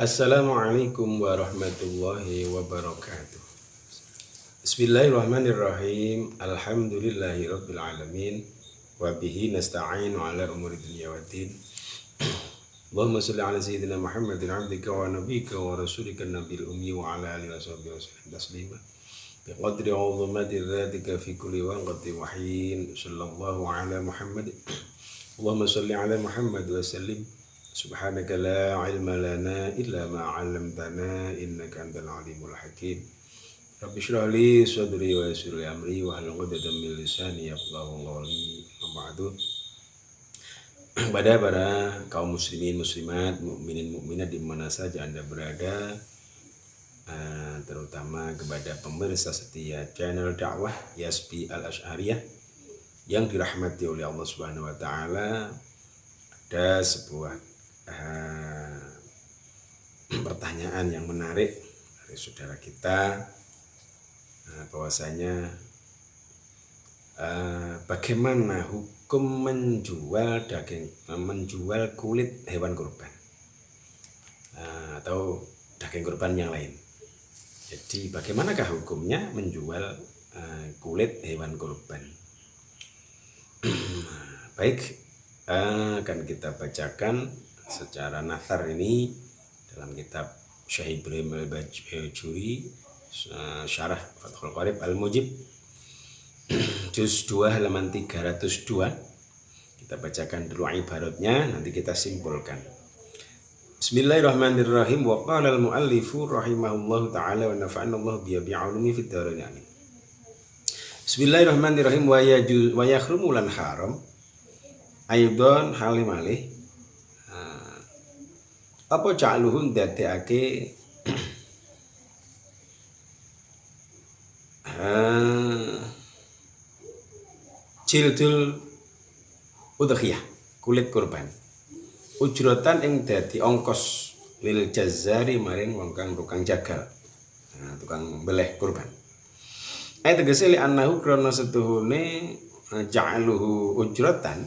Assalamualaikum warahmatullahi wabarakatuh. Bismillahirrahmanirrahim. Alhamdulillahi rabbil alamin. Wa bihi nasta'inu ala umuri dunya waddin. Allahumma salli ala sayyidina Muhammadin abdika wa nabika wa rasulika nabil ummi wa ala alihi wa sahbihi wa sallam taslima. Biqadri 'azamati dzatika fi kulli waqtin wa hin. Sallallahu ala Muhammad. Allahumma salli ala Muhammad wa sallim. Subhanaka la ilma lana illa ma 'allamtana innaka antal alimul hakim. Rabbi shrah li sadri wa yassir li amri wa hlul 'uqdatam min lisani yafqahu qawli. Ba'du. Kepada para kaum muslimin muslimat, mukminin mukminat di mana saja Anda berada, terutama kepada pemirsa setia channel dakwah Yaspi Al-Asy'ariyah yang dirahmati oleh Allah Subhanahu wa taala, ada sebuah pertanyaan yang menarik dari saudara kita, bahwasanya bagaimana hukum menjual kulit hewan kurban atau daging kurban yang lain. Jadi bagaimanakah hukumnya menjual kulit hewan kurban? Baik, akan kita bacakan secara nathar ini dalam kitab Syekh Ibrahim Al-Bajuri, Syarah Fathul Qarib Al-Mujib, juz 2 halaman 302. Kita bacakan dulu ibaratnya, nanti kita simpulkan. Bismillahirrahmanirrahim. Wa qala al-muallifu rahimahullahu ta'ala wa nafa'ana Allah bi'ulumi fid dharain amin. Bismillahirrahmanirrahim. Wa yakhrumu lan haram aidon halimalih apa ja'luhun dadekake jildul udhiyah, kulit kurban, ujrotan ing dadi ongkos lil jazari maring wong kang tukang jagal, tukang beleh kurban. Tegese li annahu krana setuhune ja'aluhu ujrotan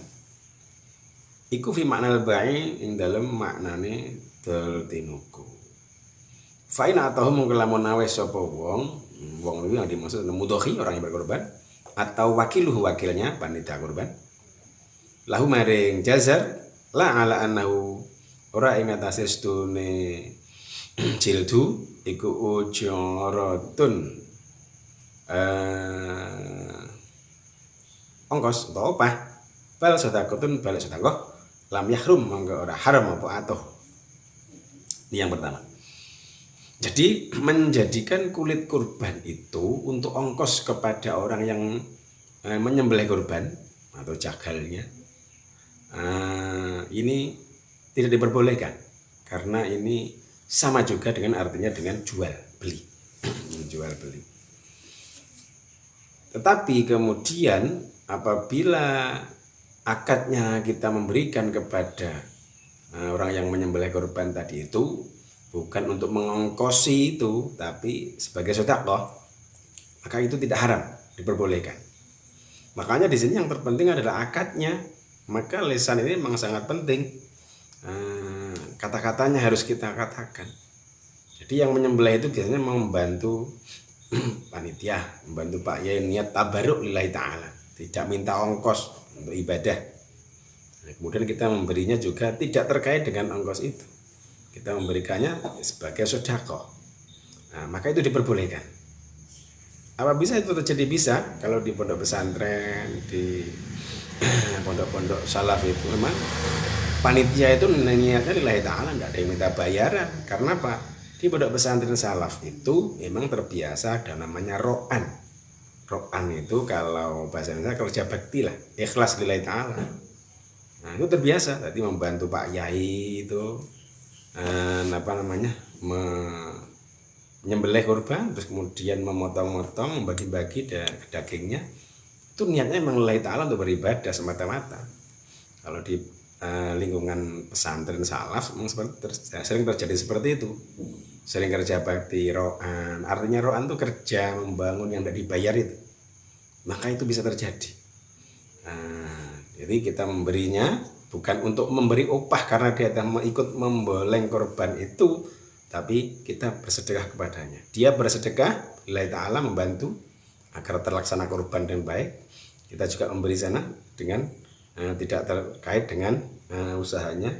iku fi maknal ba'i ing dalem maknane dol tinuku. Fa in atahu mung lamun awes sapa wong niku yang dimaksud mudhohi, orang yang berkorban, atau wakiluhu, wakilnya panitia kurban, lahu maring jazar la ala annahu ora ing atase stune jildu iku ujaratun ongkos atau apa bal sedekahun balik sedekah lam yahrum mangga ora haram apa atuh. Ini yang pertama. Jadi menjadikan kulit kurban itu untuk ongkos kepada orang yang menyembelih kurban atau jagalnya, ini tidak diperbolehkan, karena ini sama juga dengan artinya dengan jual beli. Jual beli. Tetapi kemudian apabila akadnya kita memberikan kepada orang yang menyembelih kurban tadi itu bukan untuk mengongkosi itu, tapi sebagai sedekah, maka itu tidak haram, diperbolehkan. Makanya di sini yang terpenting adalah akadnya. Maka lisan ini memang sangat penting. Kata-katanya harus kita katakan. Jadi yang menyembelih itu biasanya membantu panitia, membantu Pak Yai niat tabarruk lillahi ta'ala, tidak minta ongkos untuk ibadah. Kemudian kita memberinya juga tidak terkait dengan ongkos itu, kita memberikannya sebagai sedekah. Maka itu diperbolehkan. Apa bisa itu terjadi? Bisa. Kalau di pondok pesantren, di pondok-pondok salaf itu memang panitia itu niatnya lillahi ta'ala, tidak ada yang minta bayaran. Karena apa? Di pondok pesantren salaf itu memang terbiasa ada namanya ro'an. Ro'an itu kalau bahasa Indonesia kerja bakti lah, ikhlas lillahi ta'ala. Itu terbiasa. Tadi membantu Pak Yai itu menyembelih kurban, terus kemudian memotong-motong, membagi-bagi dagingnya. Itu niatnya memang lillahi ta'ala, untuk beribadah semata-mata. Kalau di lingkungan pesantren salaf memang sering terjadi seperti itu. Sering kerja bakti ro'an. Artinya ro'an itu kerja membangun yang tidak dibayar itu. Maka itu bisa terjadi. Jadi kita memberinya bukan untuk memberi upah karena dia ikut memboleng korban itu, tapi kita bersedekah kepadanya. Dia bersedekah, lillahi ta'ala, membantu agar terlaksana kurban dengan baik. Kita juga memberi sana dengan tidak terkait dengan usahanya,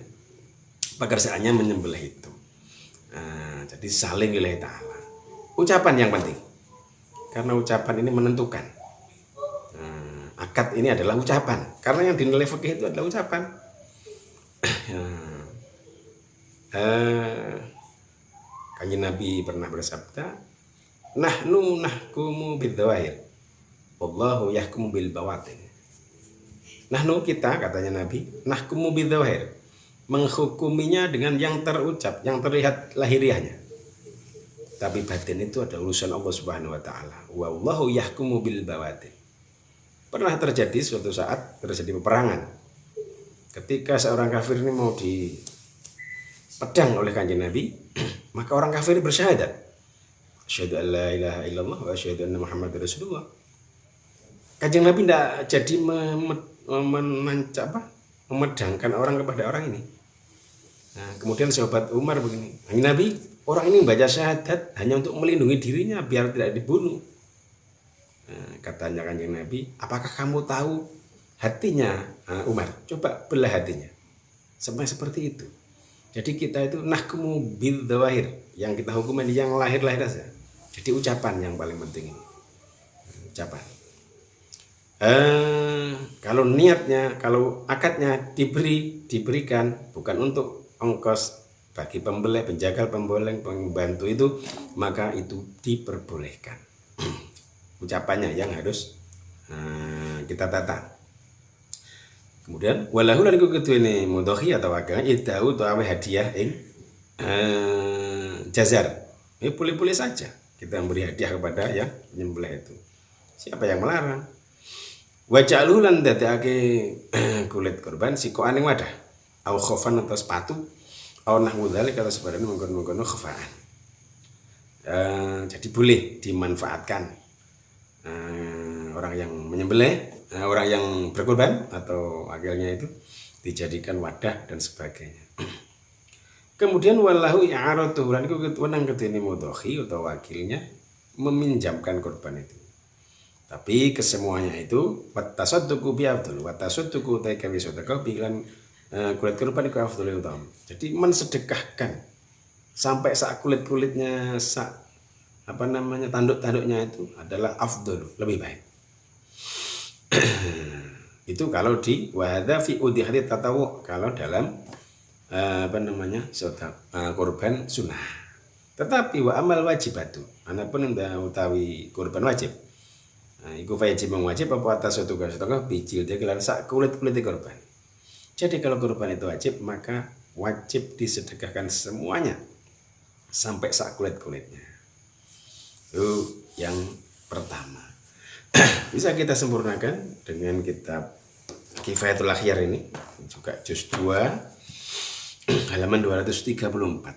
pekerjaannya menyembelih itu. Jadi saling lillahi ta'ala. Ucapan yang penting, karena ucapan ini menentukan. Akad ini adalah ucapan, karena yang dinilai fikih itu adalah ucapan. Kanjeng Nabi pernah bersabda, nahnu nahkumu bidzawahir, wallahu yahkumu bil bawatin. Nahnu, kita, katanya Nabi, nahkumu bidzawahir, menghukuminya dengan yang terucap, yang terlihat lahiriahnya. Tapi batin itu ada urusan Allah Subhanahu wa taala. Wallahu yahkumu bil bawatin. Pernah terjadi suatu saat terjadi peperangan. Ketika seorang kafir ini mau dipedang oleh Kanjeng Nabi, maka orang kafir bersyahadat, asyhadu an la ilaha illallah wa asyhadu anna Muhammadar Rasulullah. Kanjeng Nabi tidak jadi memedangkan orang kepada orang ini. Nah, kemudian sahabat Umar begini, Kanjeng Nabi, orang ini membaca syahadat hanya untuk melindungi dirinya biar tidak dibunuh. Nah, katanya Kanjeng Nabi, apakah kamu tahu hatinya Umar? Coba belah hatinya. Sampai seperti itu. Jadi kita itu nahkumu bil dzawahir, yang kita hukumin yang lahir-lahir saja. Jadi ucapan yang paling penting. Ucapan. Kalau niatnya, kalau akadnya diberikan bukan untuk ongkos bagi pembelih, penjagal, pemboleng, pembantu itu, maka itu diperbolehkan. Ucapannya yang harus kita tata. Kemudian walahu lan iku keduwene mudhohi atau wakilnya idau atau hadiah jazar. Ini boleh-boleh saja kita memberi hadiah kepada yang menyembelih itu. Siapa yang melarang? Wa ja'aluhu lan dadekake kulit kurban sikoan ing wadah. Au khofan atau sepatu, au nahwu dzalik atau sebarang mengkono-mengkono khofaan. Jadi boleh dimanfaatkan orang yang menyembelih, orang yang berkurban atau wakilnya itu dijadikan wadah dan sebagainya. Kemudian wallahu i'aratuhu lan iku kewenang kedene mudhohi atau wakilnya meminjamkan kurban itu. Tapi kesemuanya itu watasadduqu bi afdal, watasadduqu taikawi sedekah bilan kulit kurban itu afdal utama. Jadi mensedekahkan sampai sak kulit-kulitnya, sak tanduk-tanduknya itu adalah afdal, lebih baik. Itu kalau di wahada fi udhiyati tatawu, kalau dalam kurban sunnah. Tetapi wa amal wajibatu, anapun utawi kurban wajib, iku wajib mengwajib apa atas suatu sedekah bijil dia kelan sak kulit-kulit kurban. Jadi kalau kurban itu wajib, maka wajib disedekahkan semuanya sampai sak kulit-kulitnya. Itu yang pertama. Bisa kita sempurnakan dengan kitab Kifayatul Akhyar ini, juga juz 2 halaman 234.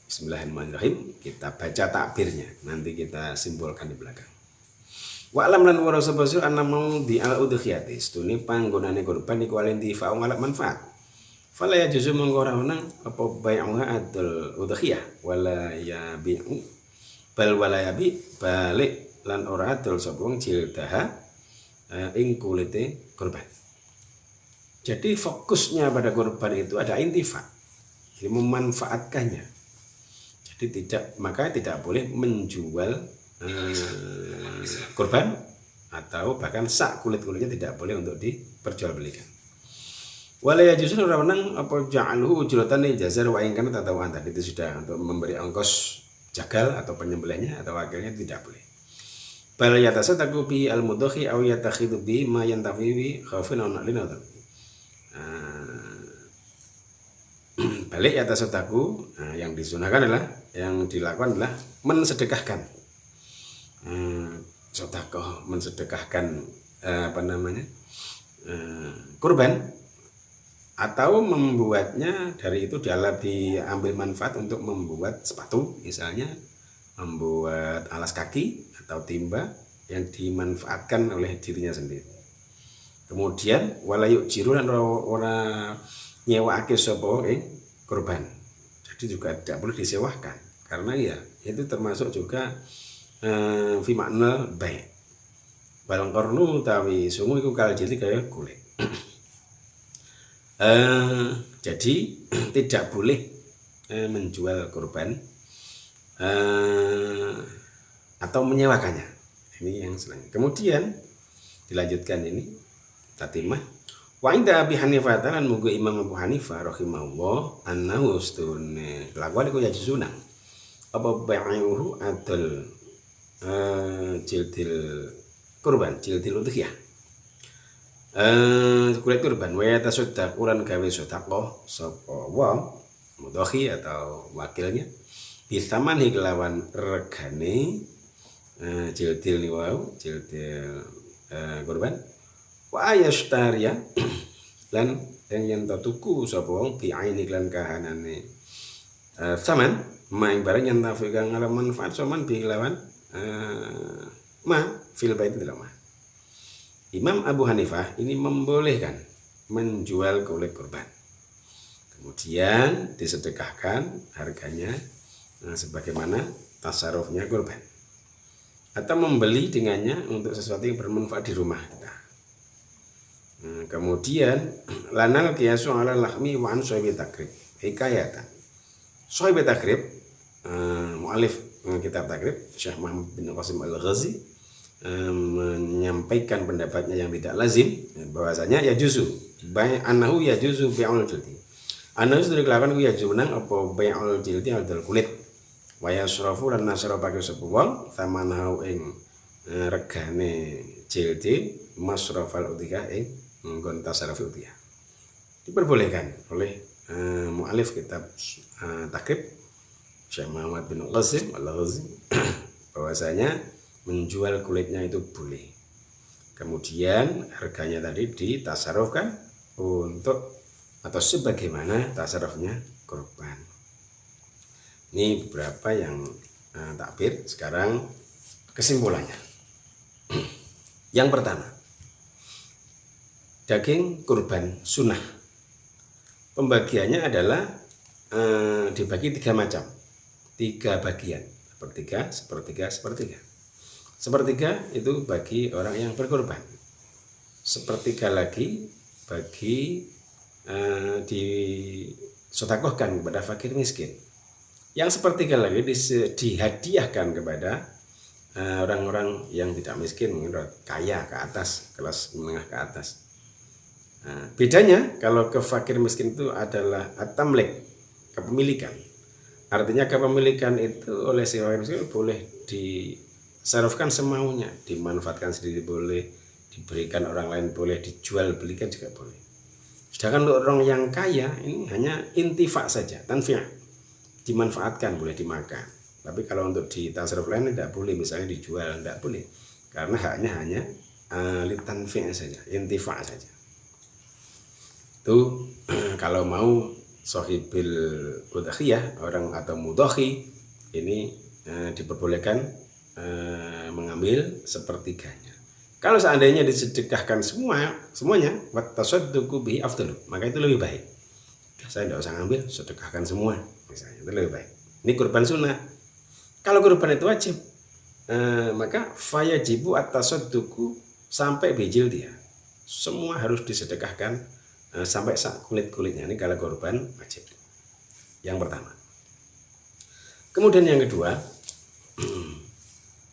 Bismillahirrahmanirrahim. Kita baca takbirnya, nanti kita simpulkan di belakang. Wa alam lan wa rasul anna mau di al udhiyati stune panggonane kurban iku alinti fa'u alat manfaat. Fala yajuzu mangko ora ana apa bai'uha adul udhiyah wala yabi'u bal wala yabi balik lan ora adul sapa wong jildaha ing kulite kurban. Jadi fokusnya pada kurban itu ada intifa, jadi memanfaatkannya. Jadi maka tidak boleh menjual kurban atau bahkan sak kulit-kulitnya tidak boleh untuk diperjualbelikan. Wala yajuzu ora menang apa ja'aluhu ujratan jazar wa in kana tatawuan, tadi itu sudah untuk memberi ongkos jagal atau penyembelihnya atau wakilnya tidak boleh. Bal yatasaddaqu bi al-mudhi aw yatakhidu bi ma yantafi bi khaufin aw na'lin. Balik yatasaddaqu, yang disunahkan adalah, yang dilakukan adalah mensedekahkan. Sedekah, mensedekahkan kurban, atau membuatnya dari itu diambil manfaat untuk membuat sepatu, misalnya membuat alas kaki atau timba yang dimanfaatkan oleh dirinya sendiri. Kemudian wala yujiru lan ora nyewaake sapa kurban. Jadi Jadi juga tidak boleh disewakan karena ya itu termasuk juga fi makna baik. Wal qarnu utawi sungu iku kal jildi kaya kulit. Jadi tidak boleh menjual kurban atau menyewakannya. Ini yang selanjutnya. Kemudian dilanjutkan ini tatimah. Wa inda Abi Hanifah lan muga Imam Abu Hanifah rahimahullah annahu stune lakuan iku ya sunah. Apa bai'uhu adul jildil kurban, jildil udhiyah. Kulit kurban wa tasaddaq ulan gawe sedekah sapa wong mudhahi atau wakilnya bisaman kelawan regane jildil niwau jildil kurban wa ayastariya lan yen tuku sapa wong bi'aini lan kahanane saman maing barang yang tafi kang ngalam manfaat saman bi lawan ma fil bait dilama. Imam Abu Hanifah ini membolehkan menjual kulit kurban. Kemudian disedekahkan harganya sebagaimana tasarufnya kurban. Atau membeli dengannya untuk sesuatu yang bermanfaat di rumah kita. Kemudian lanal qiyasu ala lahmi wa an sahibi takrib hikayatan. Sahibi takrib mu'alif kitab takrib Syekh Muhammad bin Qasim Al-Ghazi menyampaikan pendapatnya yang tidak lazim bahwasanya ya juzu bai annahu ya juzu bi'ul jildi. Anahu sudah dilakukan ya junang apa bai'ul jildi al kulit wa yasrafu lan nasra pakai sebuah tamanahu ing regane jildi masrafal udhiyah ing nggon tasarruf udhiyah. Diperbolehkan oleh mu'alif kitab takrib Syekh Muhammad bin Qasim Al-Ghazi bahwasanya menjual kulitnya itu boleh. Kemudian harganya tadi ditasarufkan untuk atau sebagaimana tasarufnya kurban. Ini beberapa yang takbir. Sekarang kesimpulannya. Yang pertama, daging kurban sunnah. Pembagiannya adalah dibagi 3 macam, 3 bagian, sepertiga. Sepertiga itu bagi orang yang berkorban. Sepertiga lagi bagi disedekahkan kepada fakir miskin. Yang sepertiga lagi dihadiahkan kepada orang-orang yang tidak miskin, mungkin kaya ke atas, kelas menengah ke atas. Bedanya kalau ke fakir miskin itu adalah at-tamlik, kepemilikan. Artinya kepemilikan itu oleh si fakir miskin boleh disarufkan semaunya, dimanfaatkan sendiri boleh, diberikan orang lain boleh, dijual belikan juga boleh. Sedangkan untuk orang yang kaya ini hanya intifa saja, tanfi', dimanfaatkan, boleh dimakan. Tapi kalau untuk di tasarruf lain tidak boleh, misalnya dijual tidak boleh, karena haknya hanya litanfi' saja, intifa saja. Itu kalau mau sohibil udhiyah, orang atau mudhahi ini diperbolehkan mengambil sepertiganya. Kalau seandainya disedekahkan semuanya, wat tasadduqu bihi afdalu, maka itu lebih baik. Saya tidak usah ngambil, sedekahkan semua, misalnya itu lebih baik. Ini kurban sunnah. Kalau kurban itu wajib, maka fayajibu at-tasadduqu sampai bijil dia. Semua harus disedekahkan sampai kulit-kulitnya. Ini kalau kurban wajib. Yang pertama. Kemudian yang kedua,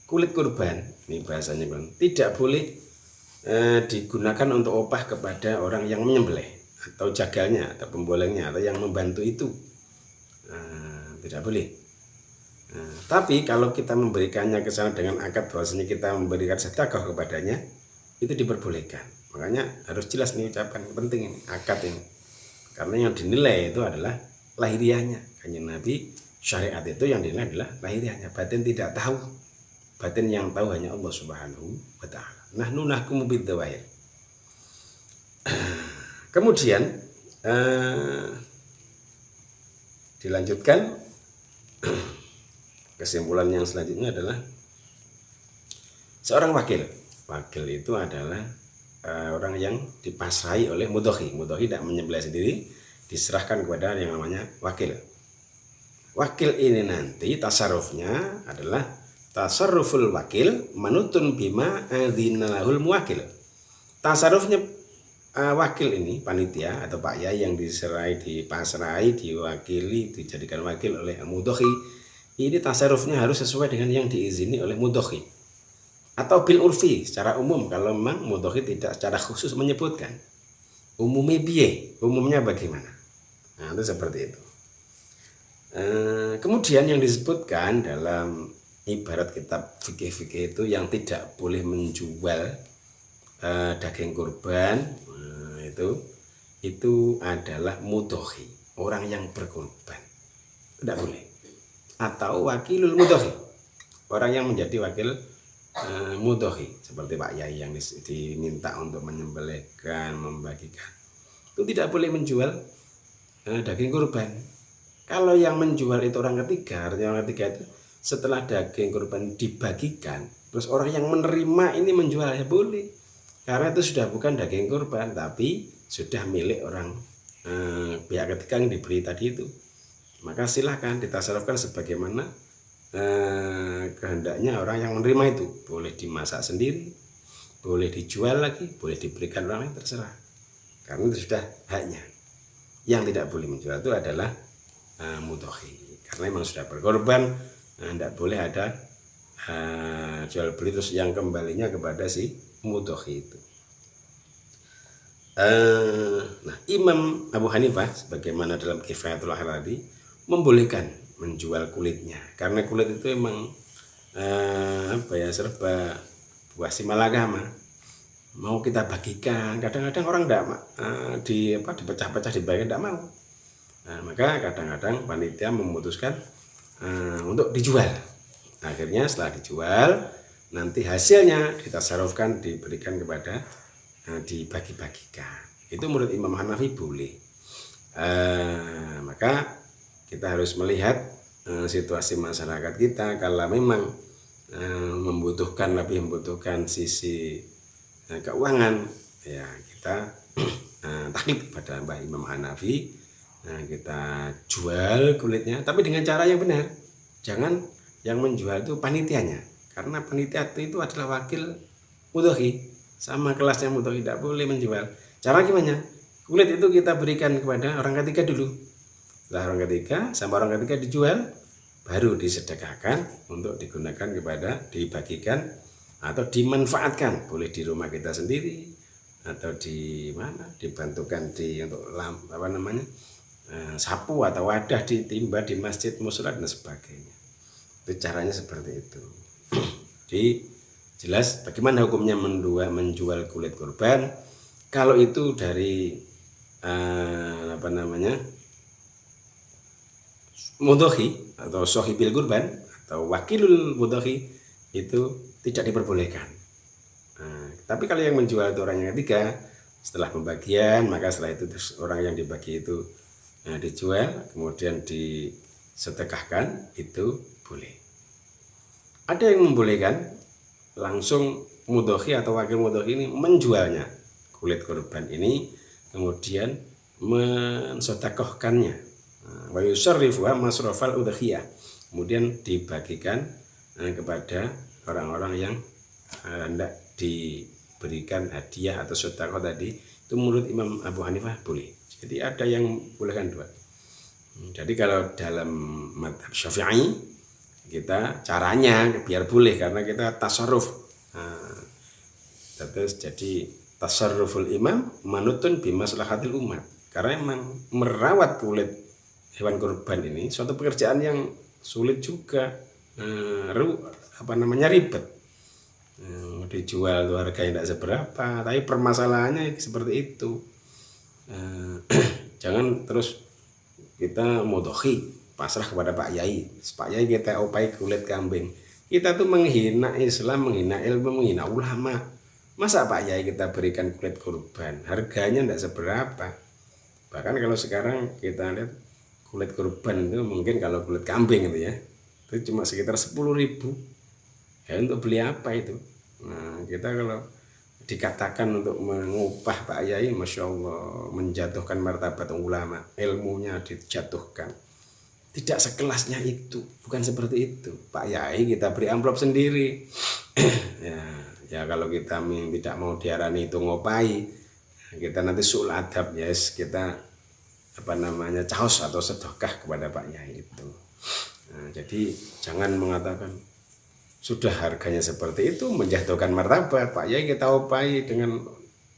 kulit kurban, ini bahasanya tidak boleh digunakan untuk opah kepada orang yang menyembelih atau jagalnya atau pembolengnya atau yang membantu itu, tidak boleh. Tapi kalau kita memberikannya ke sana dengan akad bahwasanya kita memberikan sedekah kepadanya, itu diperbolehkan. Makanya harus jelas nih ucapan penting ini, akad ini, karena yang dinilai itu adalah lahiriahnya. Kanjeng Nabi, syariat itu yang dinilai adalah lahiriahnya, batin tidak tahu. Batin yang tahu hanya Allah Subhanahu wa ta'ala. Nahnu nahkumu bidzawair. Kemudian dilanjutkan, kesimpulan yang selanjutnya adalah seorang wakil. Wakil itu adalah orang yang dipasrahi oleh mudhahi. Mudhahi tidak menyembelih sendiri, diserahkan kepada yang namanya wakil. wakil ini nanti tasarrufnya adalah tasarruful wakil manutun bima adzinalahul muwakil. Tasarrufnya wakil ini panitia atau Pak Yai yang diserai, dipasrai, diwakili, dijadikan wakil oleh mudhohi, ini tasarrufnya harus sesuai dengan yang diizini oleh mudhohi atau bil urfi secara umum kalau memang mudhohi tidak secara khusus menyebutkan umumnya biye, umumnya bagaimana. Nah, itu seperti itu. Kemudian yang disebutkan dalam ibarat kitab fikih-fikih itu yang tidak boleh menjual daging kurban, itu adalah mudhohi, orang yang berkurban, tidak boleh, atau wakilul mudhohi, orang yang menjadi wakil mudhohi, seperti Pak Yai yang diminta untuk menyembelihkan, membagikan, itu tidak boleh menjual daging kurban. Kalau yang menjual itu orang ketiga, artinya orang ketiga itu setelah daging kurban dibagikan, terus orang yang menerima ini menjualnya boleh, karena itu sudah bukan daging kurban tapi sudah milik orang pihak ketiga yang diberi tadi itu. Maka silahkan ditasarrufkan sebagaimana kehendaknya orang yang menerima itu. Boleh dimasak sendiri, boleh dijual lagi, boleh diberikan orang lain, terserah, karena itu sudah haknya. Yang tidak boleh menjual itu adalah mudhohi, karena memang sudah berkorban. Tidak boleh ada jual beli terus yang kembalinya kepada si mudhohi itu. Nah, Imam Abu Hanifah sebagaimana dalam Kifayatul Ahrar tadi membolehkan menjual kulitnya, karena kulit itu emang serba buah simalagama, mau kita bagikan. Kadang-kadang orang dipecah-pecah dibagikan tidak mau. Nah, maka kadang-kadang panitia memutuskan untuk dijual. Akhirnya setelah dijual, nanti hasilnya ditasarrufkan, diberikan kepada, dibagi-bagikan. Itu menurut Imam Hanafi boleh. Maka kita harus melihat situasi masyarakat kita. Kalau memang lebih membutuhkan sisi keuangan, ya kita taklid pada Mbah Imam Hanafi. Kita jual kulitnya, tapi dengan cara yang benar. Jangan yang menjual itu panitianya, karena panitia itu adalah wakil mudhohi, sama kelasnya mudhohi, tidak boleh menjual. Cara gimana? Kulit itu kita berikan kepada orang ketiga dulu. Setelah orang ketiga, sama orang ketiga dijual, baru disedekahkan untuk digunakan dibagikan atau dimanfaatkan. Boleh di rumah kita sendiri atau di mana, dibantukan untuk sapu atau wadah, ditimba di masjid, mushola dan sebagainya. Itu caranya seperti itu. Jadi jelas bagaimana hukumnya menjual kulit kurban. Kalau itu dari mudhohi atau sohibil kurban atau wakilul mudhohi, itu tidak diperbolehkan. Tapi kalau yang menjual itu orang yang ketiga, setelah pembagian, maka setelah itu orang yang dibagi itu dijual, kemudian disedekahkan, itu boleh. Ada yang membolehkan langsung mudhohi atau wakil mudhohi ini menjualnya kulit kurban ini, kemudian mensedekahkannya, wa yusarrifuha masrafal udhiyah, kemudian dibagikan kepada orang-orang yang hendak diberikan hadiah atau sedekah tadi. Itu menurut Imam Abu Hanifah boleh. Jadi ada yang bolehkan dua. Jadi kalau dalam mazhab Syafi'i kita caranya biar boleh, karena kita tasarruf. Terus jadi tasarruful imam manutun bimaslahatil umat, karena memang merawat kulit hewan kurban ini suatu pekerjaan yang sulit juga, ribet. Dijual tuh harganya tidak seberapa, tapi permasalahannya seperti itu. Jangan terus kita mudhohi pasrah kepada Pak Yai. Pak Yai kita upai kulit kambing. Kita tuh menghina Islam, menghina ilmu, menghina ulama. Masa Pak Yai kita berikan kulit kurban, harganya tidak seberapa. Bahkan kalau sekarang kita lihat kulit kurban itu mungkin kalau kulit kambing itu cuma sekitar 10.000. Ya untuk beli apa itu? Nah, kita kalau dikatakan untuk mengupah Pak Yai, Masya Allah, menjatuhkan martabat ulama, ilmunya dijatuhkan, tidak sekelasnya itu, bukan seperti itu. Pak Yai kita beri amplop sendiri. ya kalau kita tidak mau diarani itu ngopai, kita nanti sul adab, yes, kita caos atau sedekah kepada Pak Yai itu. Jadi jangan mengatakan sudah harganya seperti itu menjatuhkan martabat. Pak Yai kita upai dengan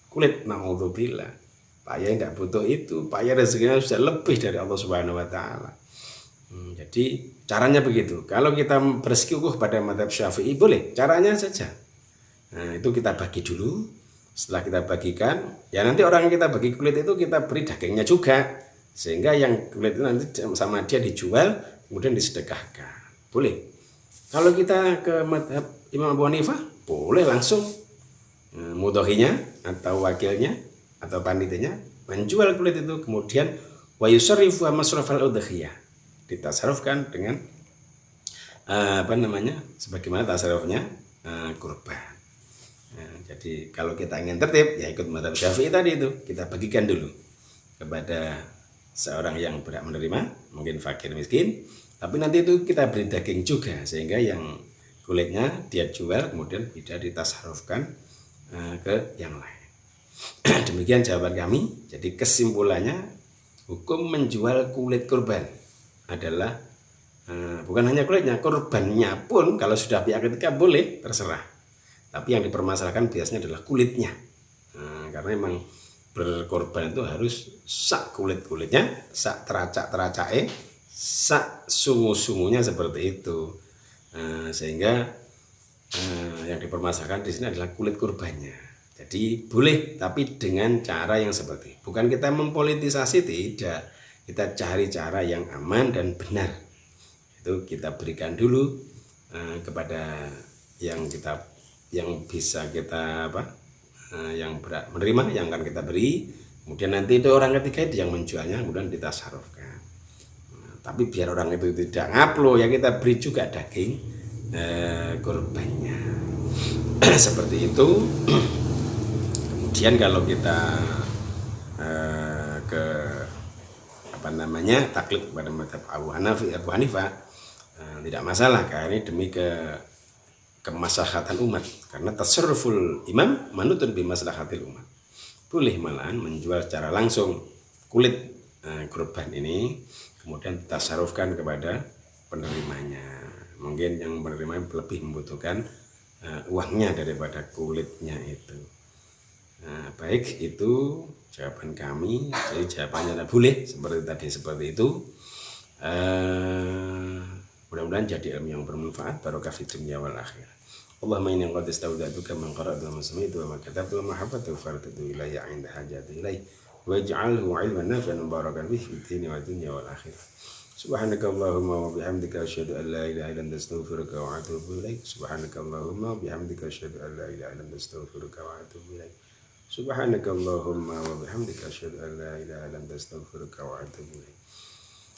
kulit, naudzubillah. Pak Yai tidak butuh itu. Pak Yai rezekinya sudah lebih dari Allah Subhanahu wa taala. Jadi caranya begitu. Kalau kita bersikukuh pada mazhab Syafi'i boleh, caranya saja. Nah, itu kita bagi dulu. Setelah kita bagikan, ya nanti orang yang kita bagi kulit itu kita beri dagingnya juga. Sehingga yang kulit itu nanti sama dia dijual, kemudian disedekahkan. Boleh. Kalau kita ke mazhab Imam Abu Hanifah, boleh langsung mudhohinya atau wakilnya atau panitianya menjual kulit itu, kemudian wa yusarrifu masrafal udhiyah, ditasarufkan dengan sebagaimana tasarufnya kurban. Jadi kalau kita ingin tertib, ya ikut mazhab Syafi'i tadi itu, kita bagikan dulu kepada seorang yang berhak menerima, mungkin fakir miskin, tapi nanti itu kita beri daging juga, sehingga yang kulitnya dia jual kemudian tidak ditasarufkan ke yang lain. Demikian jawaban kami. Jadi kesimpulannya, hukum menjual kulit kurban adalah bukan hanya kulitnya, kurbannya pun kalau sudah pihak ketiga boleh, terserah. Tapi yang dipermasalahkan biasanya adalah kulitnya, karena memang berkorban itu harus sak kulitnya, sak teracak-teracake, sak sungu-sungunya seperti itu. Sehingga yang dipermasalahkan di sini adalah kulit kurbannya. Jadi boleh, tapi dengan cara yang seperti, bukan kita mempolitisasi, tidak. Kita cari cara yang aman dan benar. Itu kita berikan dulu kepada yang bisa kita yang menerima, yang akan kita beri. Kemudian nanti itu orang ketiga itu yang menjualnya, kemudian ditasarufkan. Tapi biar orang itu tidak ngaplo, ya kita beri juga daging kurbannya. Seperti itu. Kemudian kalau kita taklid kepada mazhab Abu Hanifah, tidak masalah, karena ini demi kemaslahatan umat, karena tasarruful imam manutun bi maslahatil umat. Boleh malahan menjual secara langsung kulit kurban ini, kemudian tasarrufkan kepada penerimanya. Mungkin yang penerima lebih membutuhkan uangnya daripada kulitnya itu. Baik, itu jawaban kami. Jadi jawabannya adalah boleh seperti itu. Mudah-mudahan jadi ilmu yang bermanfaat, barokah fid dunya wal akhirah. Allahumma inni qad istawda'tuka man qara'tu wa sami'tu wa ma katabtu wa ma hafadtu faratu ilayya 'inda hajati ilayhi waj'alhu 'ilman nafi'an mubarakan fihi fid dini wa dunya wal akhirah. Subhanakallahumma wa bihamdika asyhadu an la ilaha illa anta astaghfiruka wa atubu ilaik. Subhanakallahumma wa bihamdika asyhadu an la ilaha illa anta astaghfiruka wa atubu ilaik. Subhanakallahumma wa bihamdika asyhadu an la ilaha illa anta astaghfiruka wa atubu ilaik.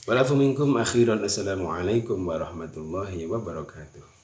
Walafu minkum akhiran. Assalamualaikum warahmatullahi wabarakatuh.